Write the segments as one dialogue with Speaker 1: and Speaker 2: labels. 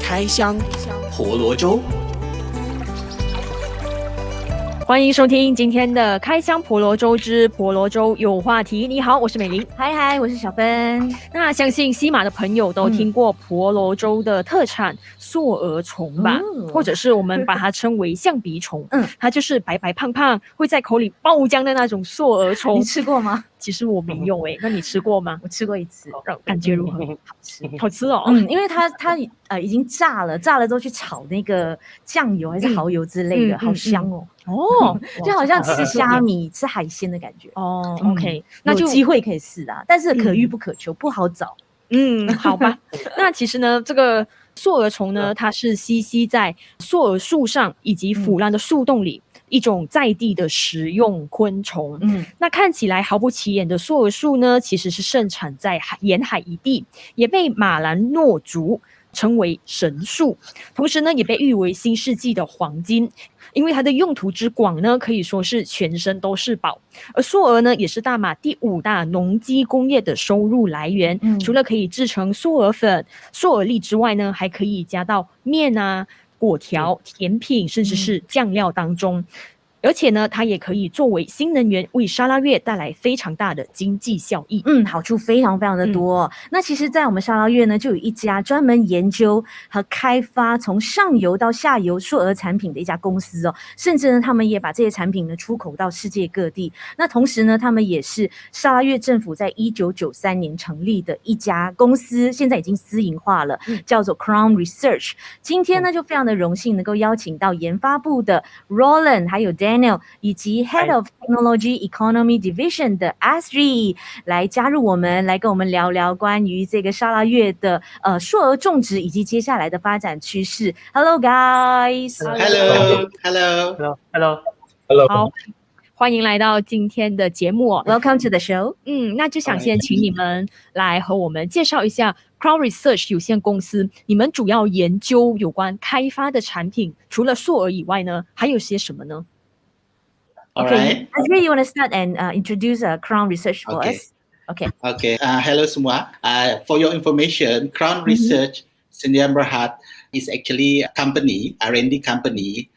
Speaker 1: 开箱婆罗洲。
Speaker 2: 欢迎收听今天的开箱婆罗洲之婆罗洲有话题。你好，我是美玲。
Speaker 3: 嗨，我是小芬。
Speaker 2: 那相信西马的朋友都听过婆罗洲的特产硕莪虫吧，或者是我们把它称为象鼻虫。它就是白白胖胖，会在口里爆浆的那种硕莪虫。
Speaker 3: 你吃过吗？
Speaker 2: 其实我没有那你吃过吗？
Speaker 3: 我吃过一次，
Speaker 2: 感觉如何？
Speaker 3: 好吃，
Speaker 2: 好吃哦。
Speaker 3: 因为它已经炸了之后去炒那个酱油还是蚝油之类的，好香哦。就好像吃虾米、吃海鲜的感觉。
Speaker 2: OK， 那就
Speaker 3: 有机会可以试啊，但是可遇不可求，不好找。
Speaker 2: 好吧。那其实呢，这个硕莪虫呢，它是栖息在硕莪树上以及腐烂的树洞里。一种在地的食用昆虫。那看起来毫不起眼的硕莪树呢，其实是盛产在沿海一地，也被马兰诺族称为神树，同时呢，也被誉为新世纪的黄金，因为它的用途之广呢，可以说是全身都是宝。而硕莪呢，也是大马第5大农机工业的收入来源。除了可以制成硕莪粉、硕莪粒之外呢，还可以加到面啊、果条、甜品，甚至是酱料当中。而且呢，它也可以作为新能源，为砂拉越带来非常大的经济效益。
Speaker 3: 好处非常非常的多。那其实在我们砂拉越呢，就有一家专门研究和开发从上游到下游硕莪产品的一家公司哦，甚至呢，他们也把这些产品呢出口到世界各地。那同时呢，他们也是砂拉越政府在1993年成立的一家公司，现在已经私营化了，叫做 CRAUN Research。今天呢，就非常的荣幸能够邀请到研发部的 Roland 还有Daniel 以及 Head of Technology Economy Division 的 Azri 来加入我们，来跟我们聊聊关于这个砂拉越的硕莪种植以及接下来的发展趋势。Hello guys。
Speaker 4: Hello。
Speaker 2: 好，欢迎来到今天的节目。
Speaker 3: Welcome to the show。
Speaker 2: 那就想先请你们来和我们介绍一下 CRAUN Research 有限公司，你们主要研究有关开发的产品，除了硕莪以外呢，还有些什么呢
Speaker 4: ？Okay.
Speaker 3: Azri, you want to start and introduce CRAUN Research for us? Okay.
Speaker 4: Hello semua. For your information, CRAUN Research Sdn Bhd is actually a company, R&D company,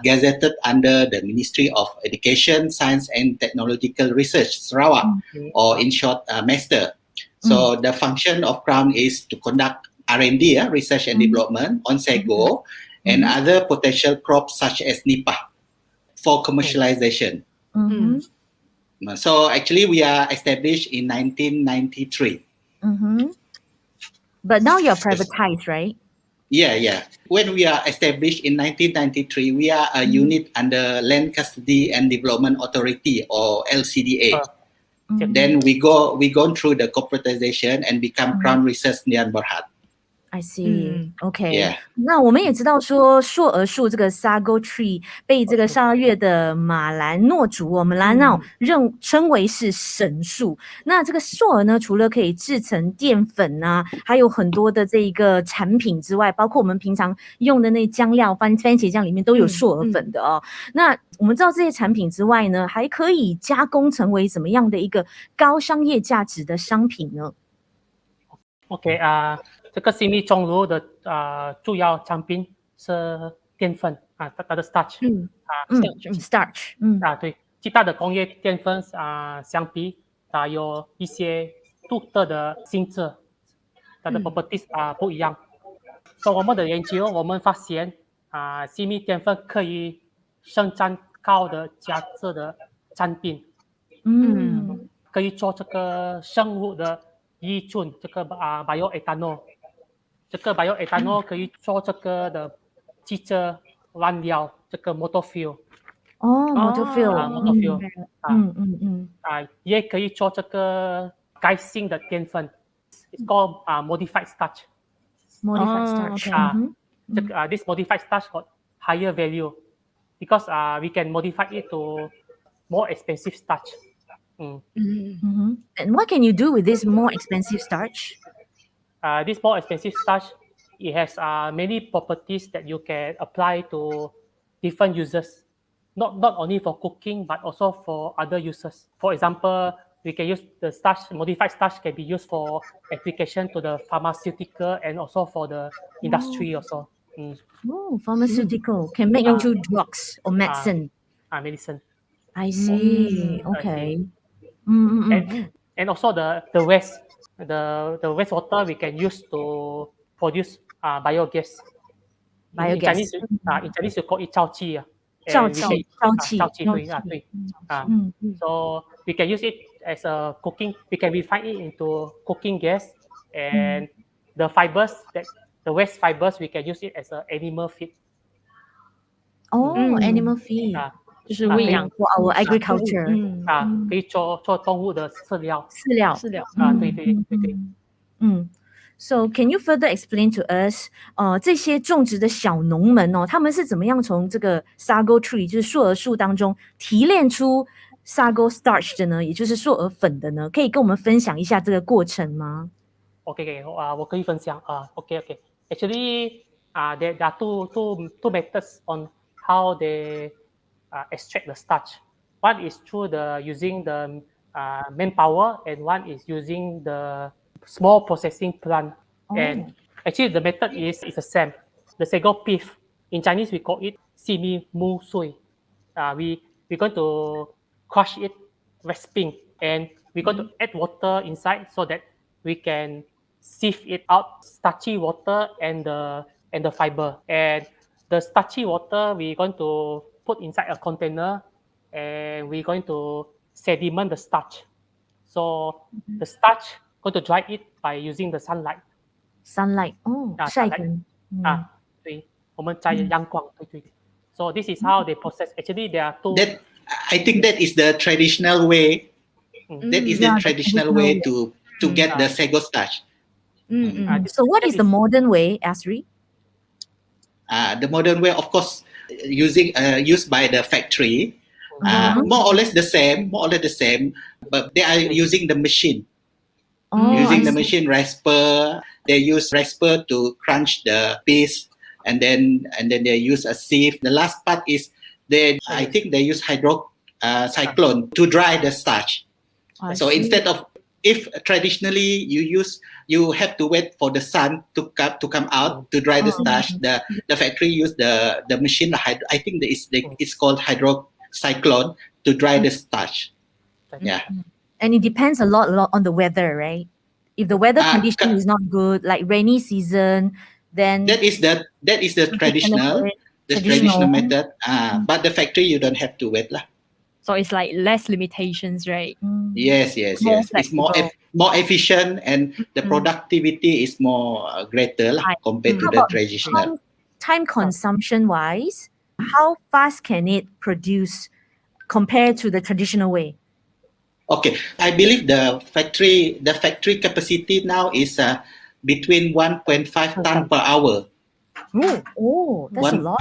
Speaker 4: gazetted under the Ministry of Education, Science and Technological Research, Sarawak, or in short, MASTER. So the function of CRAUN is to conduct R&D, research and development on sago and other potential crops such as nipa for commercialization. So actually we are established in 1993.
Speaker 3: But now you're privatized, right?
Speaker 4: Yeah. When we are established in 1993, we are a unit under Land Custody and Development Authority, or LCDA. Then we gone through the corporatization and become CRAUN Research Sdn Bhd.
Speaker 3: I see. OK.
Speaker 4: Yeah.
Speaker 3: 那我们也知道说硕莪树这个 sago tree 被这个砂拉越的马兰诺族我们称为是神树。那这个硕莪呢，除了可以制成淀粉啊，还有很多的这个产品之外，包括我们平常用的那酱料番茄酱里面都有硕莪粉的哦。那我们知道这些产品之外呢，还可以加工成为什么样的一个高商业价值的商品呢
Speaker 5: ？OK 这个新米种植的主要产品是淀粉它的 starch。
Speaker 3: starch。
Speaker 5: 对，其他的工业淀粉相比它有一些独特的性质，它的 properties 不一样。从我们的研究，我们发现新米淀粉可以生产高的价值的产品。可以做这个生物的乙醇，这个bioethanol。这个 bioethanol 可以做这个的汽车燃料，这个 motor fuel。motor fuel。也可以做这个改性的淀粉 ，it's called modified starch。This modified starch got higher value because we can modify it to more expensive starch.
Speaker 3: And what can you do with this more expensive starch?
Speaker 5: This more expensive starch, it has many properties that you can apply to different uses. Not only for cooking, but also for other uses. For example, we can use the starch, modified starch can be used for application to the pharmaceutical and also for the industry also.
Speaker 3: Oh, pharmaceutical can make into drugs or medicine.
Speaker 5: Medicine.
Speaker 3: I see. Okay.
Speaker 5: And also the waste, the wastewater we can use to produce biogas. In Chinese you call it 沼气 对。So we can use it as a cooking. We can refine it into cooking gas, and the fibers the waste fibers we can use it as a animal feed.
Speaker 3: Animal feed.
Speaker 2: 就是喂养
Speaker 3: for our agriculture.
Speaker 5: 可以做动物的饲料。
Speaker 3: 对。So can you further explain to us 这些种植的小农们他们是怎么样从这个 sago tree 就是硕莪树当中提炼出 sago starch 的呢，也就是硕莪粉的呢？可以跟我们分享一下这个过程吗？
Speaker 5: OK， 我可以分享OK。Actually, there are two methods on how they extract the starch. One is through using the manpower, and one is using the small processing plant. And actually, the method is the same. The sago pith, in Chinese we call it simi mu sui. We're going to crush it, rasping, and we're going to add water inside so that we can sieve it out, starchy water and the fiber. And the starchy water we're going to put inside a container, and we're going to sediment the starch. So the starch, going to dry it by using the sunlight.
Speaker 3: Sunlight. 晒干。
Speaker 5: 对，我们在阳光，对。So this is how they process. Actually, there are two.
Speaker 4: I think that is the traditional way. That is the traditional way to get the sago starch.
Speaker 3: So what is the modern way, Azri?
Speaker 4: The modern way, of course, used by the factory. More or less the same, but they are using the machine. Using the machine rasper. They use rasper to crunch the piece, and then they use a sieve. The last part is I think they use cyclone to dry the starch. So instead of, if traditionally you have to wait for the sun to come out to dry the starch, the factory use the machine. I think it's called hydrocyclone to dry the starch. Yeah.
Speaker 3: And it depends a lot on the weather, right? If the weather condition is not good, like rainy season, then
Speaker 4: that is the traditional method. But the factory you don't have to wait lah.
Speaker 2: So it's like less limitations, right?
Speaker 4: Yes. It's more efficient, and the productivity is more greater lah, compared to the traditional.
Speaker 3: Time consumption wise, how fast can it produce compared to the traditional way?
Speaker 4: Okay, I believe the factory capacity now is between 1.5 ton per hour.
Speaker 3: Oh, that's a lot.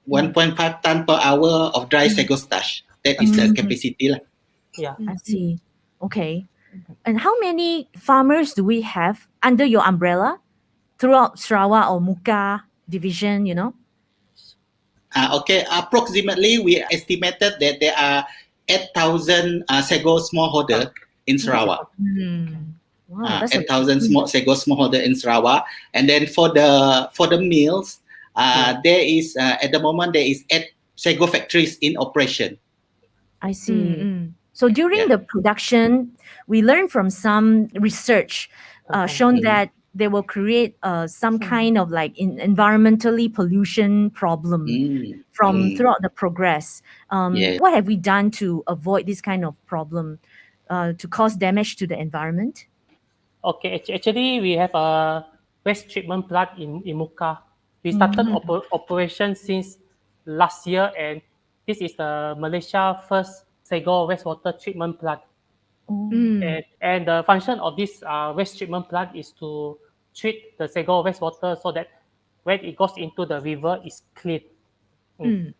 Speaker 4: 1.5 ton per hour of dry sago starch. That is the capacity lah.
Speaker 5: Yeah,
Speaker 3: I see. Okay. And how many farmers do we have under your umbrella throughout Sarawak or Muka division,
Speaker 4: Okay, approximately we estimated that there are 8,000 sago smallholder in Sarawak.
Speaker 3: Wow,
Speaker 4: 8,000 sago smallholder in Sarawak. And then for the mills, there is at the moment there is 8 sago factories in operation.
Speaker 3: I see. So during the production, we learned from some research shown that they will create some kind of like environmentally pollution problem from throughout the progress. What have we done to avoid this kind of problem to cause damage to the environment?
Speaker 5: Okay, actually we have a waste treatment plant in Muka. We started operation since last year, and this is the Malaysia first sago wastewater treatment plant. And the function of this waste treatment plant is to treat the sago wastewater so that when it goes into the river, it's clean. And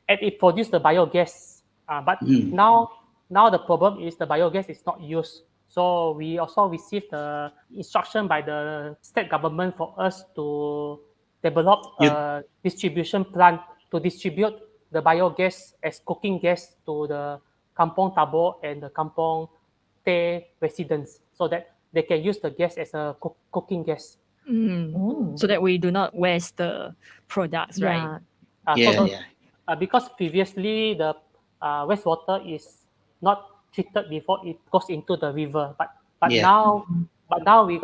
Speaker 5: it produces the biogas. But now the problem is the biogas is not used. So we also received the instruction by the state government for us to develop a distribution plant to distribute the biogas as cooking gas to the Kampong Tabo and the Kampong Tay residents so that they can use the gas as a cooking gas.
Speaker 2: So that we do not waste the products, right?
Speaker 5: Because previously the wastewater is not treated before it goes into the river, but now we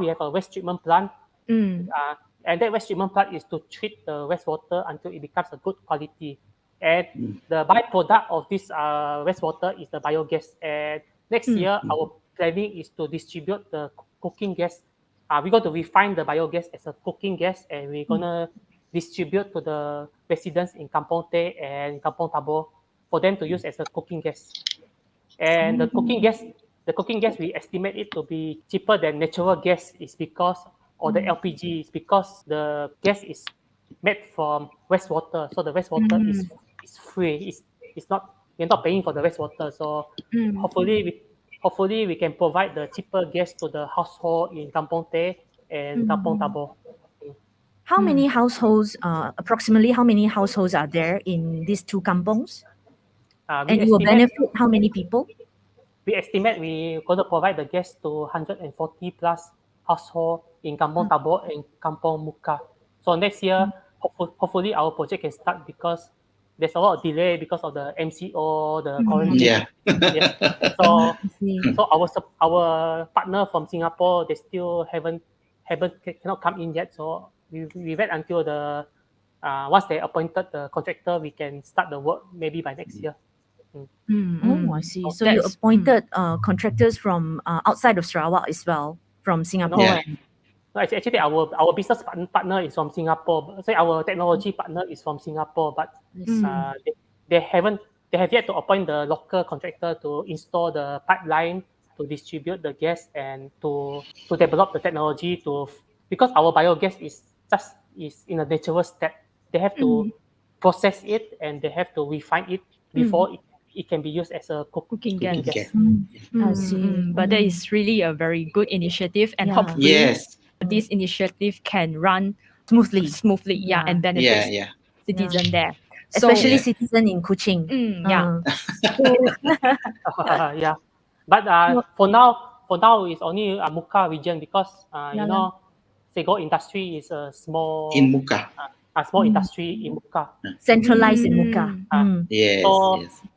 Speaker 5: have a waste treatment plant, and that waste treatment plant is to treat the wastewater until it becomes a good quality. And the byproduct of this wastewater is the biogas. And next year, our planning is to distribute the cooking gas. We're going to refine the biogas as a cooking gas, and we're going to distribute to the residents in Kampong Tay and Kampong Tabor for them to use as a cooking gas. And the cooking gas, we estimate it to be cheaper than natural gas is because, or the LPG is because the gas is made from wastewater. So the wastewater is free. It's not, we're not paying for the wastewater. So hopefully we can provide the cheaper gas to the household in Kampong Tay and Kampong Tabor.
Speaker 3: How many households, approximately how many households are there in these two kampongs? And it will benefit how many people?
Speaker 5: We estimate we're going to provide the gas to 140 plus households in Kampong Tabor and Kampong Muka. So next year, hopefully our project can start because there's a lot of delay because of the MCO, the quarantine. So our partner from Singapore, they still cannot come in yet. So we wait until once they appointed the contractor, we can start the work maybe by next year.
Speaker 3: Oh, I see. So you appointed contractors from outside of Sarawak as well, from Singapore.
Speaker 5: No, actually, our business partner is from Singapore. So our technology partner is from Singapore, but they have yet to appoint the local contractor to install the pipeline, to distribute the gas, and to develop the technology because our biogas is in a natural step. They have to process it and they have to refine it before it can be used as a cooking gas.
Speaker 3: I see.
Speaker 2: But that is really a very good initiative, and hopefully this initiative can run smoothly, and benefit citizens there.
Speaker 3: Especially citizens in Kuching.
Speaker 5: But for now it's only Muka region because Sego industry is a small industry in Muka.
Speaker 3: Centralized in Muka.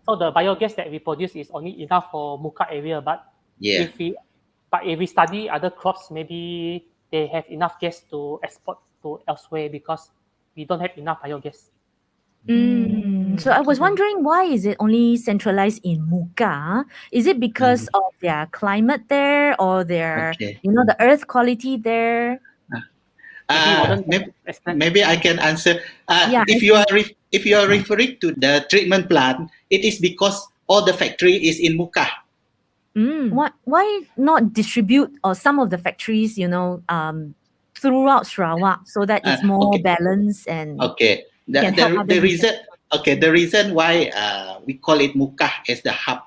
Speaker 5: So the biogas that we produce is only enough for Muka area. But if we study other crops, maybe they have enough gas to export to elsewhere because we don't have enough biogas.
Speaker 3: So I was wondering, why is it only centralized in Muka? Is it because of their climate there, or their the earth quality there?
Speaker 4: Maybe I can answer. If you are referring to the treatment plant, it is because all the factory is in Muka.
Speaker 3: Why not distribute some of the factories, throughout Sarawak so that it's more balanced and
Speaker 4: the reason why we call it Muka as the hub,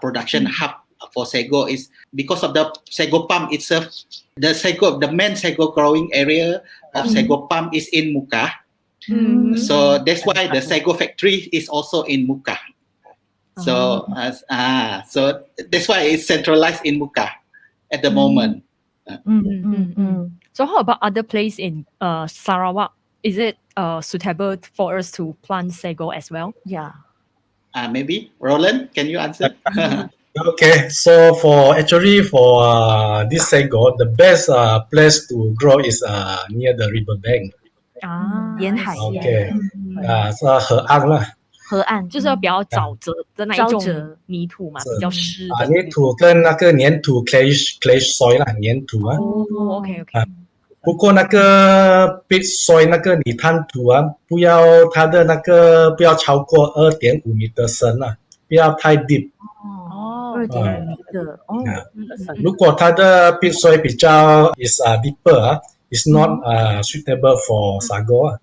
Speaker 4: production hub for sago is because of the sago palm itself. The main sago growing area of sago palm is in Muka. So that's why the sago factory is also in Muka. So so that's why it's centralized in Muka at the moment.
Speaker 2: So how about other place in Sarawak? Is it suitable for us to plant sago as well?
Speaker 4: Maybe Roland, can you answer?
Speaker 6: Okay, so for this sago, the best place to grow is near the riverbank.
Speaker 3: 沿海
Speaker 6: Okay, so 河岸啦。
Speaker 2: 河岸就是要比较沼泽的那一种泥土嘛，比较湿的
Speaker 6: 泥土跟那个粘土 clay soil 啦，粘土啊。
Speaker 2: OK。
Speaker 6: 不过那个 pit soil 那个泥滩土啊，不要它的那个不要超过2.5米的深啊，不要太 deep。
Speaker 3: 2.5米的
Speaker 6: 如果它的 pit soil 比较 is deeper 啊 ，is not suitable for sago.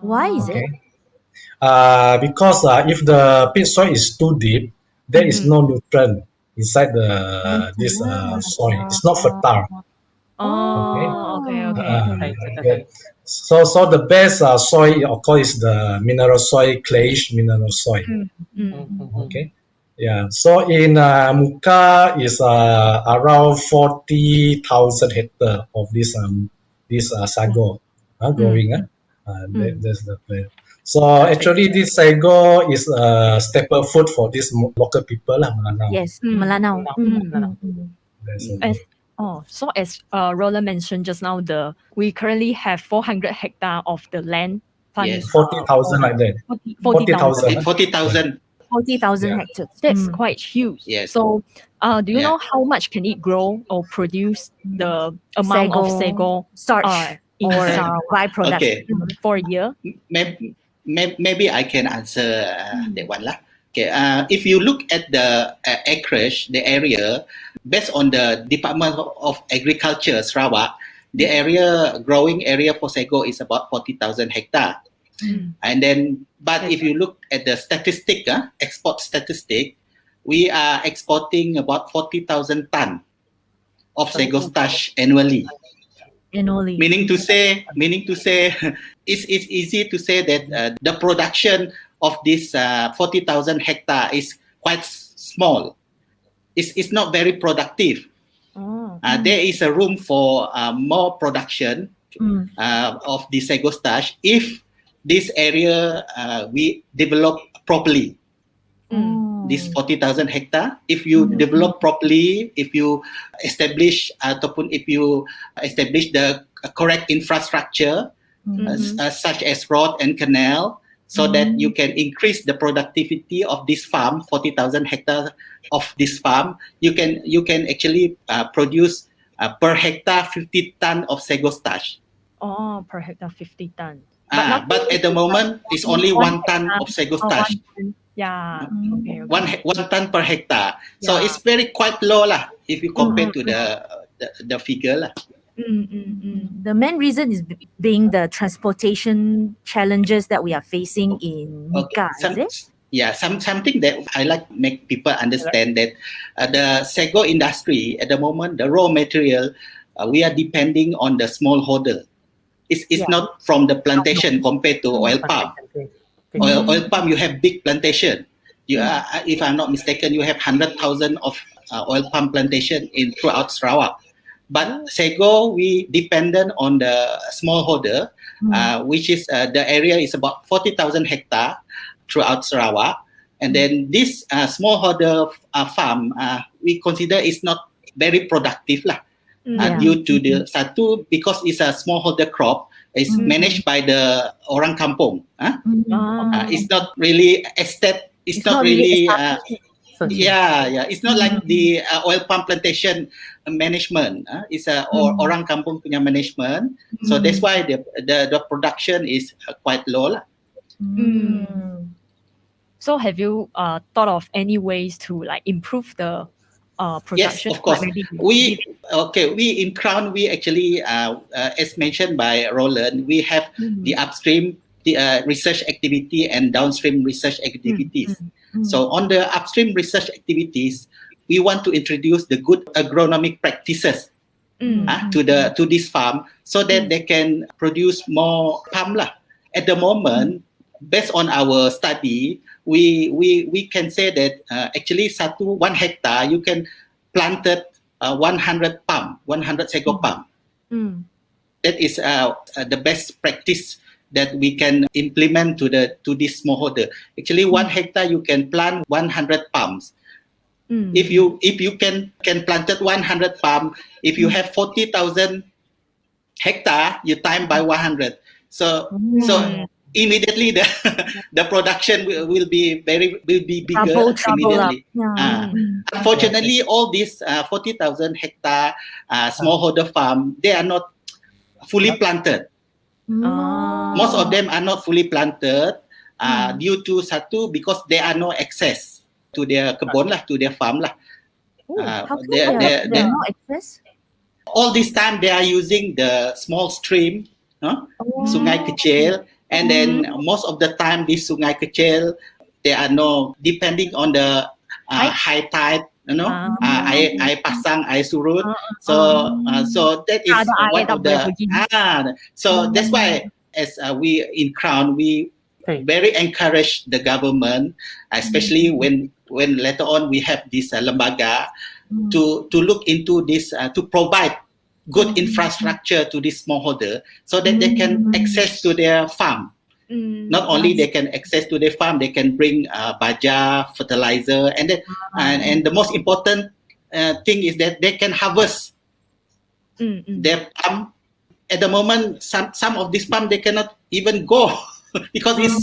Speaker 3: Why is it?
Speaker 6: Because if the pit soil is too deep, there is no nutrient inside this soil. It's not fertile. Okay. So the best soil, of course, is the mineral soil, clayish mineral soil. Okay. Yeah, so in Muka is around 40,000 hectares of this sago growing. That's the plan. So actually, this sago is a staple food for this local people lah, Malanao.
Speaker 3: Yes, Malanao.
Speaker 2: So as Roland mentioned just now, we currently have 400 hectares of the land.
Speaker 4: Yes.
Speaker 6: 40,000 like that.
Speaker 2: 40,000.
Speaker 3: 40,000 hectares.
Speaker 2: That's quite huge.
Speaker 4: Yes.
Speaker 2: So, do you know how much can it grow or produce the amount of sago
Speaker 3: starch or byproducts
Speaker 2: for a year?
Speaker 4: Maybe I can answer that one lah. Okay. If you look at the acreage, the area, based on the Department of Agriculture, Sarawak, the growing area for sago is about 40,000 hectares. And then, but if you look at the statistic, export statistic, we are exporting about 40,000 tons of sago starch annually. Meaning to say, it's easy to say that the production of this 40,000 hectares is quite small. It's not very productive. There is a room for more production of the sago starch if this area we develop properly. This 40,000 hectares, if you develop properly, if you establish the correct infrastructure such as road and canal, so that you can increase the productivity of this farm, 40,000 hectares of this farm, you can actually produce per hectare 50 tons of sago starch.
Speaker 2: Per hectare 50 tons.
Speaker 4: But at the moment, it's only 1 ton of sago starch.
Speaker 2: Okay.
Speaker 4: One ton per hectare. So it's quite low lah if you compare to the figure lah.
Speaker 3: The main reason is being the transportation challenges that we are facing in Muka.
Speaker 4: Something that I like make people understand that the sago industry at the moment, the raw material, we are depending on the smallholder. It's not from the plantation compared to oil palm. Oil palm, you have big plantation. If I'm not mistaken, you have 100,000 of oil palm plantation throughout Sarawak. But sago, we dependent on the smallholder, which is the area is about 40,000 hectares throughout Sarawak. And then this smallholder farm, we consider is not very productive lah. Due to because it's a smallholder crop, it's managed by the orang kampung. It's not really estate. It's not really. It's not like the oil palm plantation management. It's orang kampung punya management. So that's why the production is quite low lah.
Speaker 2: So have you thought of any ways to improve the production?
Speaker 4: Yes, of course. We in CRAUN, we actually, as mentioned by Roland, we have the upstream research activity and downstream research activities. So on the upstream research activities, we want to introduce the good agronomic practices to this farm so that they can produce more palm lah. At the moment, based on our study, we can say that actually 1 hectare you can planted 100 palm, 100 sago palm. That is the best practice that we can implement to this smallholder. Actually, 1 hectare you can plant 100 palms. If you can planted 100 palm, if you have 40,000 hectare, you time by 100. So immediately the production will be bigger immediately. Unfortunately, all these 40,000 hectare smallholder farm, they are not fully planted. Most of them are not fully planted due to because there are no access to their kebun lah, to their farm lah.
Speaker 3: How come there are no access?
Speaker 4: All this time they are using the small stream, sungai kecil, and then most of the time this sungai kecil, they are depending on the high tide. Air pasang, air surut. So that is one of the. So that's why, as we in CRAUN, we very encourage the government, especially when when later on we have this lembaga to look into this, to provide good infrastructure to this smallholder so that they can access to their farm. Not only they can access to their farm, they can bring baja, fertilizer, and then and the most important thing is that they can harvest their palm. At the moment, some of this palm they cannot even go because it's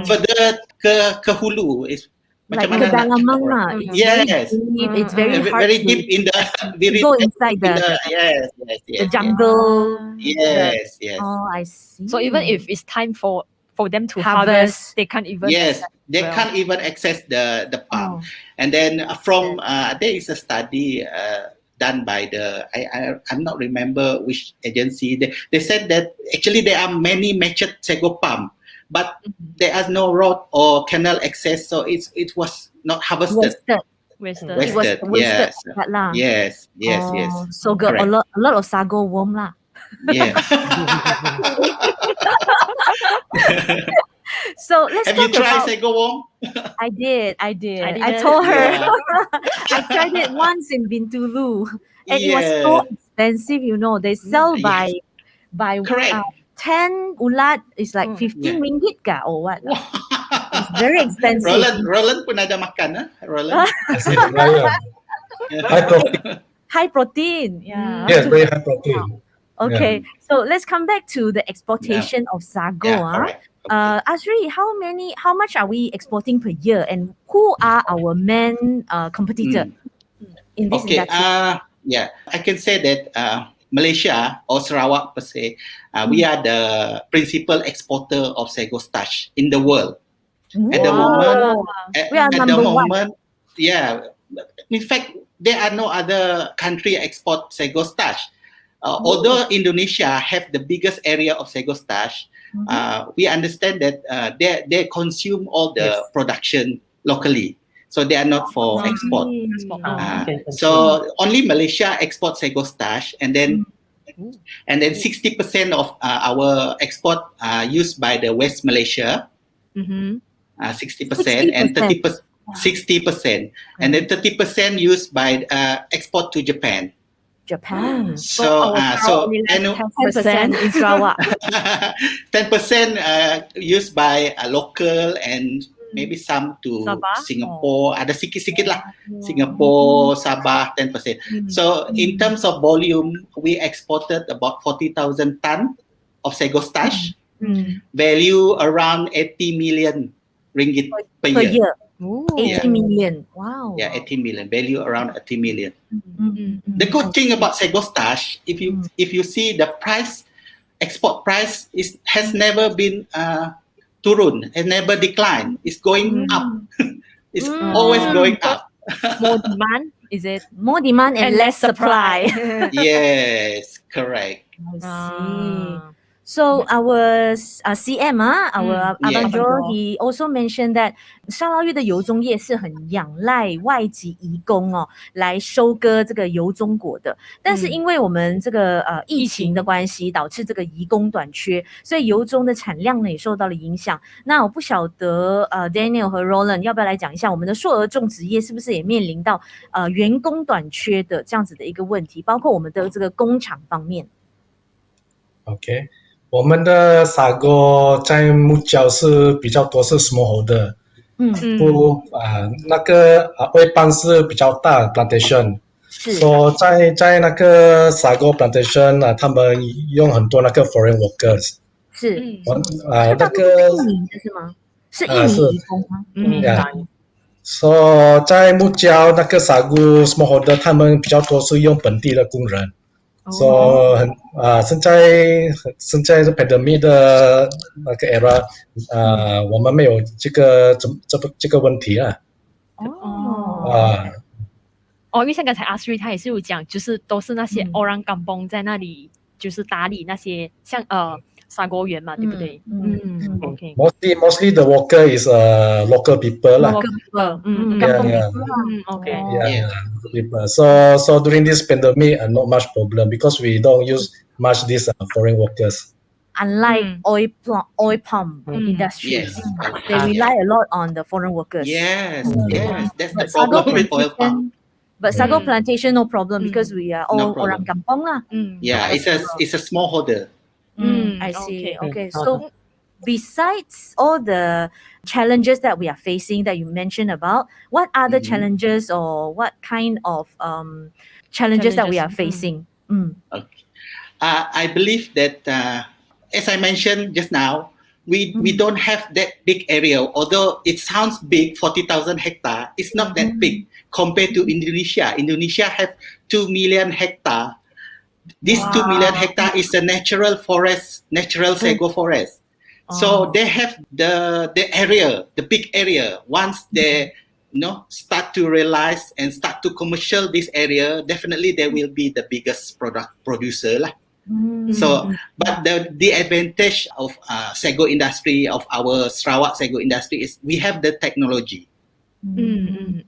Speaker 4: further ke hulu. It's
Speaker 3: like kedalaman lah.
Speaker 4: Yes,
Speaker 3: it's very hard
Speaker 4: very
Speaker 3: to
Speaker 4: deep in the
Speaker 3: go inside
Speaker 4: yes,
Speaker 3: the jungle.
Speaker 4: Yes.
Speaker 3: Oh, I see.
Speaker 2: So even if it's time for them to harvest, they can't even
Speaker 4: can't even access the palm. And then from there is a study done by I'm not remember which agency. They said that actually there are many matured sago palm, but there is no road or canal access, so it was not harvested.
Speaker 2: Wasted.
Speaker 4: Yes.
Speaker 3: So got a lot of sago worm lah.
Speaker 4: Yeah.
Speaker 3: So let's
Speaker 4: have
Speaker 3: talk
Speaker 4: you tried
Speaker 3: about
Speaker 4: sago worm?
Speaker 3: I did. I told her. I tried it once in Bintulu, and it was so expensive. They sell by
Speaker 4: Correct.
Speaker 3: 10 ulat is like 15 ringgit ka or what? It's very expensive.
Speaker 4: Roland pun ada makan, Roland.
Speaker 3: High protein. Yeah.
Speaker 6: Yes, very high protein.
Speaker 3: Okay, so let's come back to the exportation of sago.
Speaker 4: Correct.
Speaker 3: Azri, how much are we exporting per year, and who are our main competitor in this industry?
Speaker 4: I can say that Malaysia or Sarawak per se, we are the principal exporter of sago starch in the world. At the moment,
Speaker 3: we are number one.
Speaker 4: Yeah. In fact, there are no other country export sago starch. Although Indonesia have the biggest area of sago starch, we understand that they consume all the production locally, so they are not for export. So only Malaysia exports sago starch, and then 60% of our export used by the West Malaysia, 60%, and 60%, and then 30% used by export to Japan. So
Speaker 3: 10% in Sarawak.
Speaker 4: 10% used by local and maybe some to Singapore. Ada sikit-sikit lah. Singapore, Sabah, 10%. So in terms of volume, we exported about 40,000 tons of sago starch, value around 80 million ringgit per year.
Speaker 3: 80 million. Wow.
Speaker 4: Yeah, 80 million. Value around 80 million. The good thing about sago starch, if you see the price, export price has never been turun, has never declined. It's going up. It's always going up.
Speaker 2: More demand, is it?
Speaker 3: More demand and less supply.
Speaker 4: Yes, correct.
Speaker 3: I see. So our CM our Abang Jo, he also mentioned that 沙拉越的油棕业是很仰赖外籍移工来收割这个油棕果的，但是因为我们这个疫情的关系，导致这个移工短缺，所以油棕的产量呢也受到了影响。那我不晓得Daniel 和 Roland 要不要来讲一下我们的硕莪种植业是不是也面临到员工短缺的这样子的一个问题，包括我们的这个工厂方面。
Speaker 6: OK。我们的sago在木角是比较多是 smallholder，那个尾班是比较大 plantation， 所以在那个sago plantation他们用很多那个 foreign workers，
Speaker 3: 是
Speaker 6: 那个
Speaker 3: 印尼的是吗？是印尼移工吗？
Speaker 6: 所以在木角那个sago smallholder 他们比较多是用本地的工人。So 现在是 pandemic 的那个 era， 我们没有这个问题啊。
Speaker 2: 因为像刚才Azri他也是有讲，就是都是那些 orang kampung 在那里，就是打理那些像砂锅园嘛，对不对？Okay.
Speaker 6: Mostly the worker is local people lah.
Speaker 2: Okay.
Speaker 6: People. So during this pandemic, not much problem because we don't use much these foreign workers.
Speaker 3: unlike oil palm industries,
Speaker 4: Yes.
Speaker 3: they rely a lot on the foreign workers.
Speaker 4: Yes, that's the
Speaker 3: But sago
Speaker 4: problem with oil palm.
Speaker 3: But sago plantation, no problem because we are all
Speaker 4: No problem.
Speaker 3: orang kampong lah.
Speaker 4: Yeah, it's a smallholder.
Speaker 3: I see.
Speaker 2: Okay.
Speaker 3: Okay. So besides all the challenges that we are facing that you mentioned about, what other challenges or what kind of challenges that we are facing?
Speaker 4: Okay. I believe that, as I mentioned just now, we don't have that big area. Although it sounds big, 40,000 hectare, it's not that big compared to Indonesia. Indonesia have 2 million hectare. This 2 million hectare is a natural forest, natural sago forest. So they have the area, the big area. Once they start to realize and start to commercial this area, definitely they will be the biggest producer lah. So, but the advantage of sago industry, of our Sarawak sago industry, is we have the technology.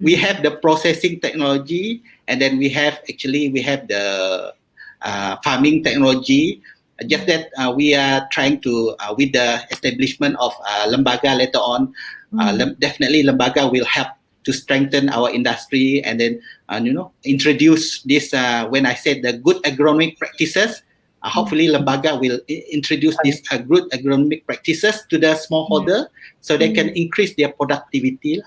Speaker 4: We have the processing technology, and then we have the farming technology. Just that we are trying to, with the establishment of Lembaga later on, definitely Lembaga will help to strengthen our industry, and then introduce this. When I said the good agronomic practices, hopefully Lembaga will introduce these good agronomic practices to the smallholder, so they can increase their productivity.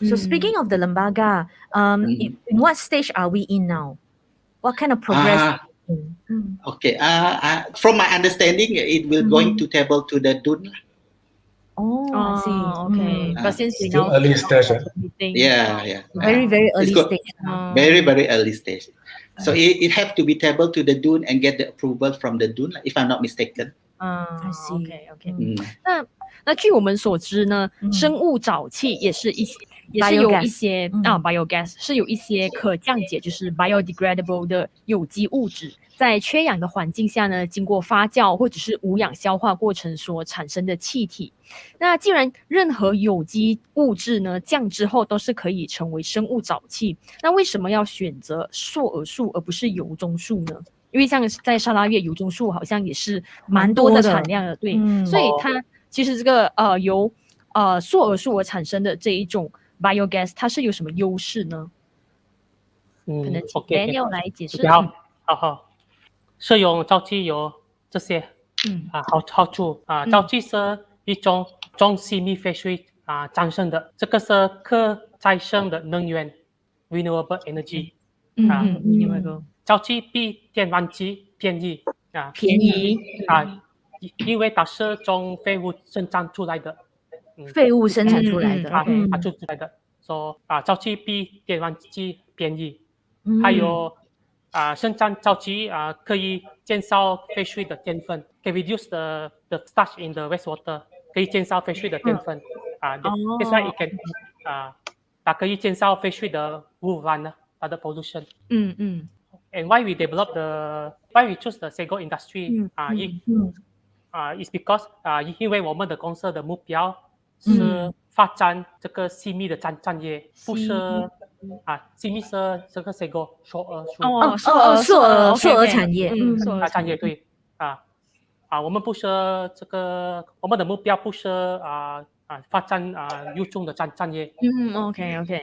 Speaker 3: So speaking of the Lembaga, in what stage are we in now? What kind of progress?
Speaker 4: Okay. From my understanding, it will going to table to the DUN.
Speaker 3: I see.
Speaker 2: Okay. But since we
Speaker 6: Still
Speaker 2: know
Speaker 6: early stage.
Speaker 4: Yeah.
Speaker 3: Very, very early stage.
Speaker 4: Very, very early stage. So it have to be tabled to the DUN and get the approval from the DUN, if I'm not mistaken.
Speaker 3: I see.
Speaker 2: OK。那据我们所知呢，生物沼气也是有一些biogas 是有一些可降解，就是 biodegradable 的有机物质，在缺氧的环境下呢，经过发酵或者是无氧消化过程所产生的气体。那既然任何有机物质呢降之后都是可以成为生物沼气，那为什么要选择硕莪树而不是油棕树呢？因为像在沙拉越油棕树好像也是蛮多的产量的，对，所以它其实这个由硕莪树而产生的这一种 biogas， 它是有什么优势呢？可能请 Daniel 来解释。
Speaker 5: 好，使用沼气有这些好处沼气是一种从细密废水产生的，这个是可再生的能源 renewable energy。沼气比天然气便宜因为它是从废物生产出来的。所以沼气比天然气便宜。还有生产沼气可以减少废水的淀粉 ，can reduce the starch in the wastewater， 可以减少废水的淀粉that's why it can 它可以减少废水的污染呢，它的 pollution。And why we choose the sago industry is because 因为我们的公司的目标是发展这个细密的产业，不是细密是这个sago硕
Speaker 3: 莪产业，
Speaker 5: 产业对我们不是我们的目标不是发展优重的产业。
Speaker 2: OK
Speaker 5: 是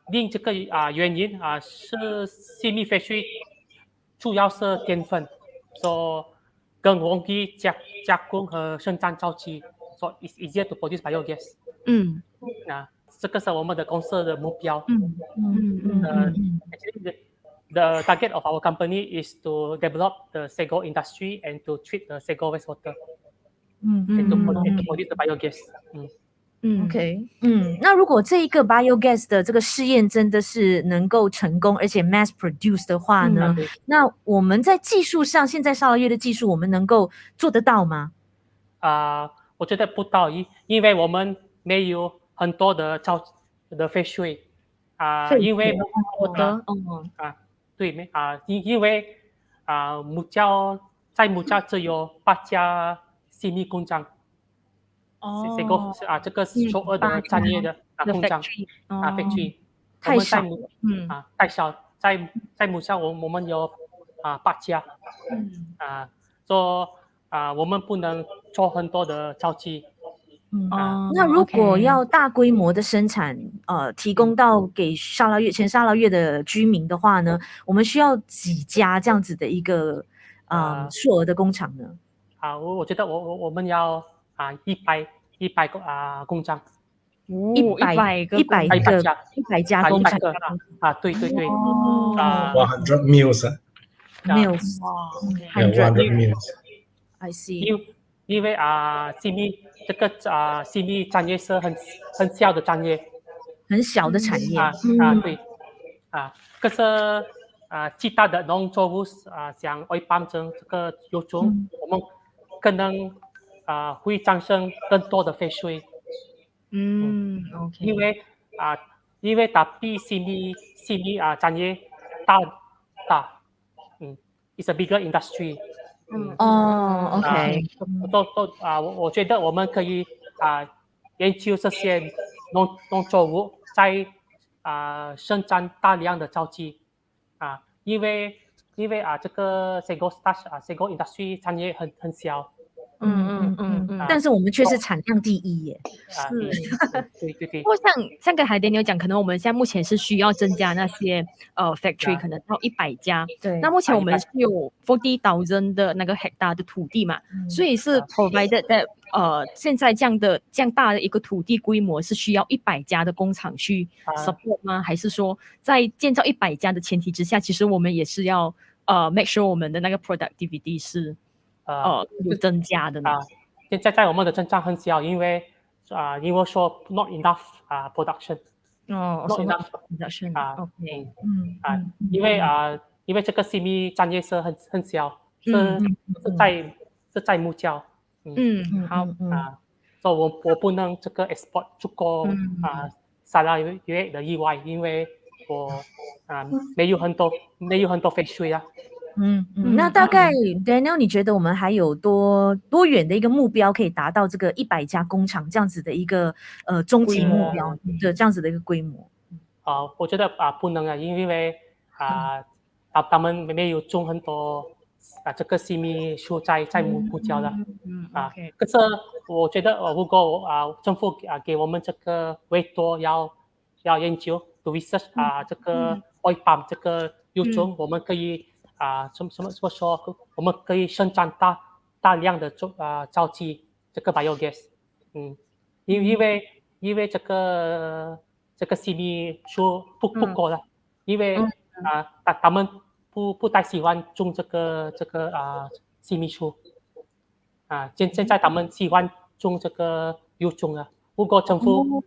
Speaker 5: 另这个原因是细密废水主要是淀粉，所以更容易加工和生产沼气，所以 it's easier to produce biogas。这个是我们的公司的目標。Actually, the target of our company is to develop the sago industry and to treat the sago wastewater and to produce the biogas。OK，
Speaker 3: 那如果这一个 biogas 的这个试验真的是能够成功，而且 mass produce 的话呢，那我们在技术上，现在沙拉越的技术，我们能够做得到吗？
Speaker 5: 我觉得不到，因为我们没有很多的废水因为对因为母教只有8家细密工厂。这个硕莪的产业的工厂factory，
Speaker 3: 太少，
Speaker 5: 太少，在母校我们有8家说我们不能做很多的交际。
Speaker 3: 那如果要大规模的生产，提供到给全砂拉越的居民的话呢，我们需要几家这样子的一个硕莪的工厂呢？
Speaker 5: 我觉得我们要100个工厂
Speaker 3: ，100家工厂
Speaker 5: 对
Speaker 6: 100 mills
Speaker 3: 100
Speaker 6: mills
Speaker 3: I see。
Speaker 5: 因为这个CME产业是很小的产业，
Speaker 3: 很小的产业
Speaker 5: 对可是其他的农作物像oil palm这个油种，我们可能会产生更多的废水。
Speaker 2: OK。
Speaker 5: 因为它比CME产业大，it's a bigger industry。
Speaker 3: OK。
Speaker 5: 我觉得我们可以研究这些农作物在生产大量的交际因为这个Celes Starch industry 产业很小。
Speaker 3: 但是我们却是产量第一耶。
Speaker 5: 对。
Speaker 2: 不过像跟海蝶你有讲，可能我们现在目前是需要增加那些factory，可能到100家。
Speaker 3: 对。
Speaker 2: 那目前我们是有40,000的那个 hectare 的土地嘛，所以是 provided that 现在这样大的一个土地规模是需要100家的工厂去 support 吗？还是说在建造100家的前提之下，其实我们也是要make sure 我们的那个 productivity 是增加的呢？
Speaker 5: 现在我们的增长很小，因为说 not enough production。not enough
Speaker 2: production。OK。
Speaker 5: 因为这个 CME 产业是很小，是在木胶。
Speaker 2: 好。
Speaker 5: 所以我不能这个 export 出过砂拉越的以外，因为我没有很多废水
Speaker 3: 那大概 Daniel 你觉得我们还有多远的一个目标可以达到这个100家工厂这样子的一个终极目标的这样子的一个规模？
Speaker 5: 我觉得不能因为他们没有种很多这个CME树在木胶的可是我觉得如果政府给我们这个委托要研究 to research 这个 oil palm 这个油种，我们可以怎么说？我们可以生产大量的沼气这个 biogas。因为这个CME树不够了，因为他们不太喜欢种这个CME树现在他们喜欢种这个油种如果政府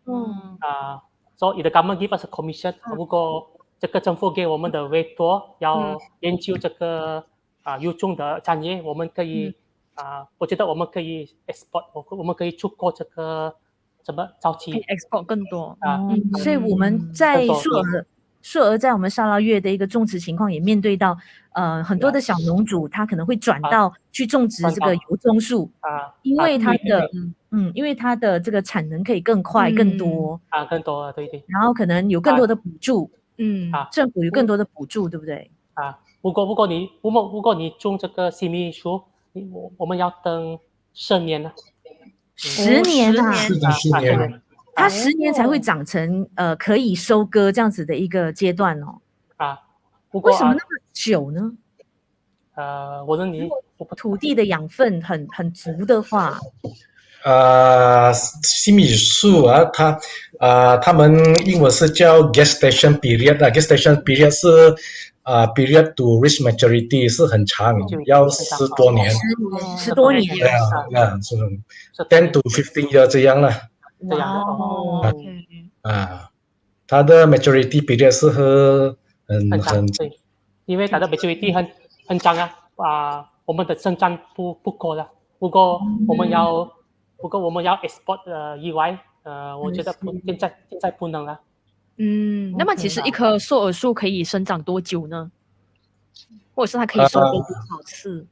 Speaker 5: so if the government give us a commission， 如果这个政府给我们的委托要研究这个油种的产业，我们可以我觉得我们可以 export， 我们可以出口这个什么沼气
Speaker 2: export 更多
Speaker 3: 所以我们在硕莪在我们砂拉越的一个种植情况也面对到很多的小农主他可能会转到去种植这个油棕树因为它的这个产能可以更快更多
Speaker 5: 更多对。
Speaker 3: 然后可能有更多的补助政府有更多的补助对不对
Speaker 5: 如果你种这个CME树，我们要等10年
Speaker 3: 10年
Speaker 6: 10年
Speaker 3: 它10年才会长成可以收割这样子的一个阶段为什么那么久呢？
Speaker 5: 我认为
Speaker 3: 土地的养分很足的话
Speaker 6: CME树他们英文是叫 gestation period gestation period 是period to reach maturity 是很长，要10多年
Speaker 3: 10多年
Speaker 6: 是10 to 15 years 这样了它的 maturity period 是很长
Speaker 5: 因为它的 maturity 很长我们的生产不够了如果我们要 export 以外我觉得现在不能了
Speaker 2: 那么其实一棵硕莪树可以生长多久呢？或者是它可以收割多少次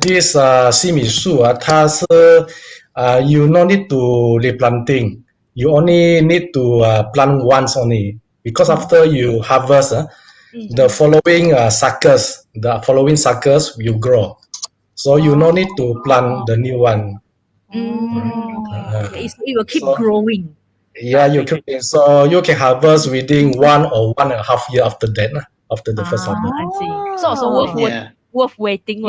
Speaker 6: this CME树它是you no need to replanting you only need to plant once only because after you harvest the following suckers will grow. So you no need to plant the new one.
Speaker 3: Okay, so it will keep growing.
Speaker 6: Yeah, so you can harvest within 1 or 1.5 year after that, after the first harvest.
Speaker 2: I see. So worth waiting.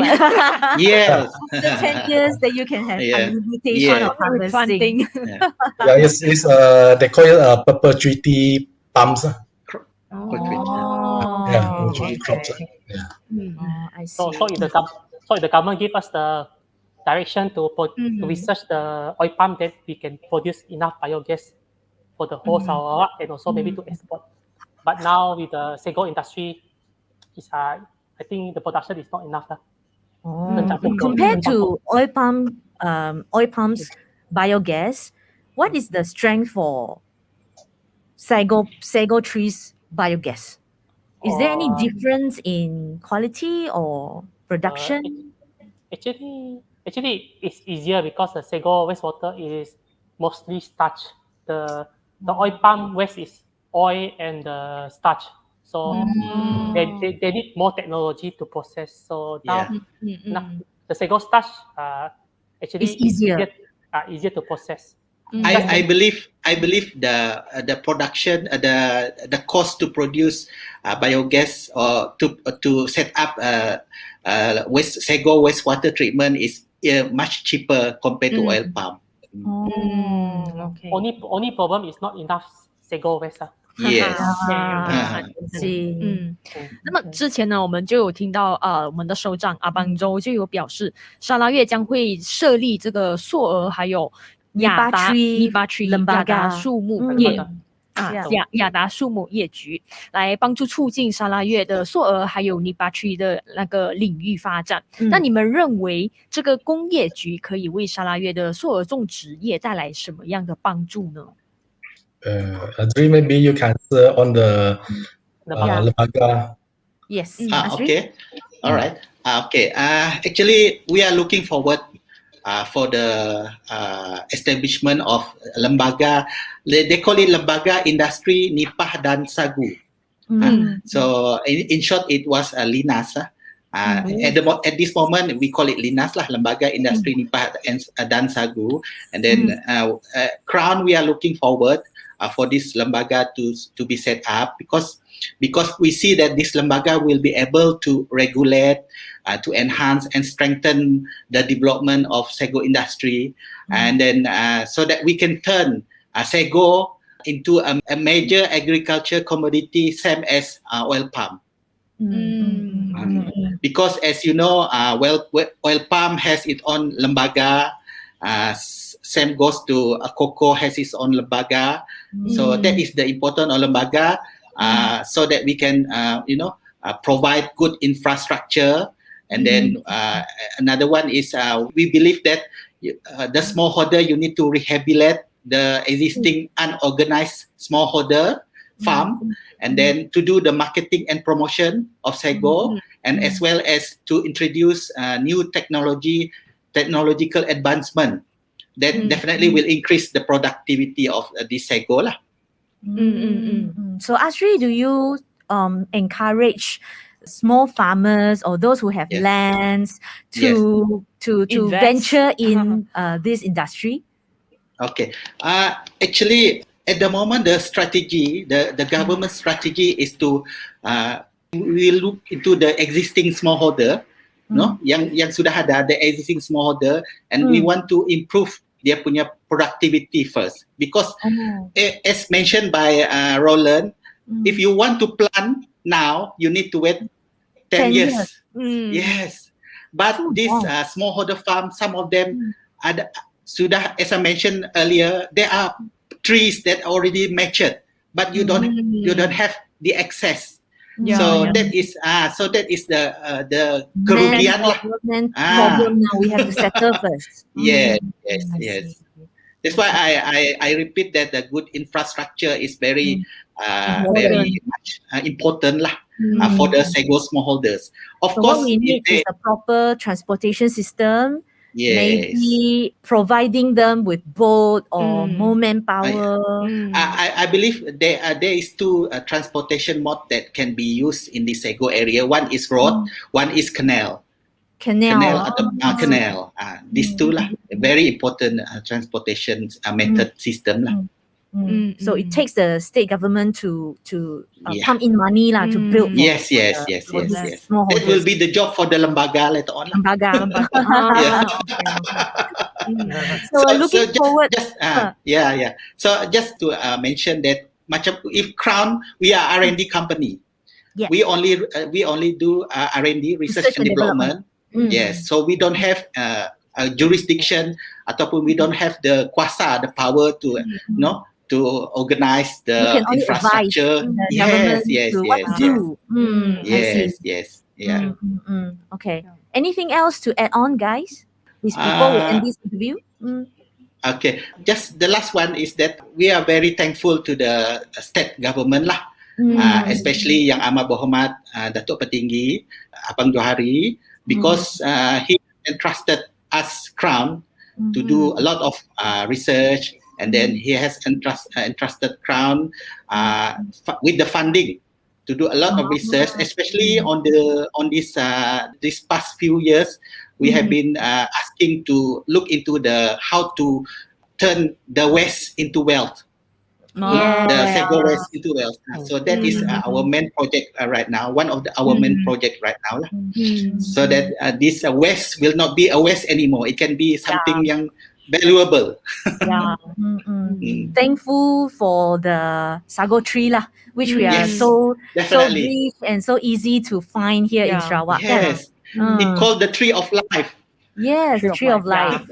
Speaker 4: Yes.
Speaker 3: After 10 years, that you can have unlimitation of harvesting.
Speaker 6: Yeah, it's they call it perpetuity palms. Perpetuity crops.
Speaker 3: I see.
Speaker 5: So if the government give us the direction to research the oil palm, that we can produce enough biogas for the whole Sarawak and also maybe to export. But now with the sago industry, I think the production is not enough.
Speaker 3: Compared to oil palms biogas, what is the strength for sago trees biogas? Is there any difference in quality or production?
Speaker 5: Actually, it's easier because the sago wastewater is mostly starch. The oil palm waste is oil and the starch. So they need more technology to process. So now the sago starch actually
Speaker 3: it's easier
Speaker 5: to process.
Speaker 4: I believe the production the cost to produce biogas or to set up sago wastewater treatment is much cheaper compared to oil palm.
Speaker 2: Okay.
Speaker 5: Only problem is not enough sago waste.
Speaker 4: Yes.
Speaker 2: 那么之前呢，我们就有听到我们的首长阿邦州就有表示，沙拉越将会设立这个硕莪还有亚达树木业局，来帮助促进沙拉越的硕莪还有尼巴区的那个领域发展。那你们认为这个工业局可以为沙拉越的硕莪种植业带来什么样的帮助呢
Speaker 6: ？Azri, maybe you can answer on the lembaga.
Speaker 3: Yes.
Speaker 4: Okay. All right. Okay. Actually, we are looking forward for the establishment of lembaga. They call it lembaga industri nipah dan sagu. So in short, it was LINAS. At this moment, we call it LINAS lah, lembaga industri nipah dan sagu. And then CRAUN, we are looking forward for this lembaga to be set up because we see that this lembaga will be able to regulate, to enhance and strengthen the development of sago industry, and then so that we can turn sago into a major agriculture commodity, same as oil palm. Because as you know, oil palm has its own lembaga. Same goes to cocoa has its own lembaga. So that is the importance of lembaga, so that we can provide good infrastructure. And then another one is we believe that the smallholder, you need to rehabilitate the existing unorganized smallholder farm, and then to do the marketing and promotion of sago, and as well as to introduce new technological advancement that definitely will increase the productivity of this sago lah.
Speaker 3: So Azri, do you encourage small farmers or those who have lands to venture in this industry?
Speaker 4: Okay. Actually, at the moment, the government strategy is to we look into the existing smallholder, yang sudah ada, the existing smallholder, and we want to improve dia punya productivity first, because as mentioned by Roland, if you want to plant now, you need to wait 10 years. Yes, but this smallholder farm, some of them sudah, as I mentioned earlier, there are trees that already matured, but you don't have the access. So that is the kerugian lah.
Speaker 3: Problem now we have to settle first.
Speaker 4: Yes. That's why I repeat that the good infrastructure is very much important lah for the sago smallholders. Of course,
Speaker 3: what we need is a proper transportation system
Speaker 4: Yes.
Speaker 3: maybe providing them with boat or more manpower.
Speaker 4: I believe there is two transportation mode that can be used in the Sego area. One is road, one is canal. Canal. These two lah, very important transportation method system lah.
Speaker 3: So it takes the state government to pump in money lah to build.
Speaker 4: Yes. That will be the job for the lembaga later on.
Speaker 3: Lembaga. So looking forward.
Speaker 4: So just to mention that, macam if CRAUN, we are R&D company.
Speaker 3: Yeah.
Speaker 4: We only do R&D, research and development. Yes. So we don't have a jurisdiction ataupun we don't have the kuasa, the power to to organize the infrastructure. Yes. Yeah.
Speaker 3: Okay. Anything else to add on, guys? Before we end this interview?
Speaker 4: Okay. Just the last one is that we are very thankful to the state government lah. Especially Yang Amat Berhormat Datuk Petinggi Abang Johari, because he entrusted us CRAUN to do a lot of research, and then he has entrusted CRAUN with the funding to do a lot of research, especially on this past few years. We have been asking to look into how to turn the waste into wealth. The Sego waste into wealth. So that is our main project right now. One of our main project right now. So that this waste will not be a waste anymore. It can be something yang valuable.
Speaker 3: Thankful for the sago tree lah, which we are so brief and so easy to find here in Sarawak.
Speaker 4: Yes. It's called the tree of life.
Speaker 3: Yes, the tree of life.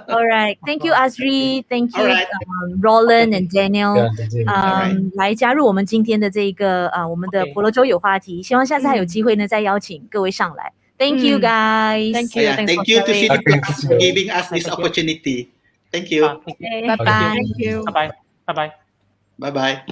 Speaker 3: All right. Thank you, Azri. Thank you, Roland and Daniel. 来加入我们今天的这个我们的婆罗洲有话题。希望下次还有机会呢，再邀请各位上来。Thank you, guys.
Speaker 2: Thank you.
Speaker 4: Thank you to CITYPlus for giving us this opportunity. Thank you.
Speaker 3: Bye bye.
Speaker 2: Thank you.
Speaker 5: Bye bye.
Speaker 4: Bye bye.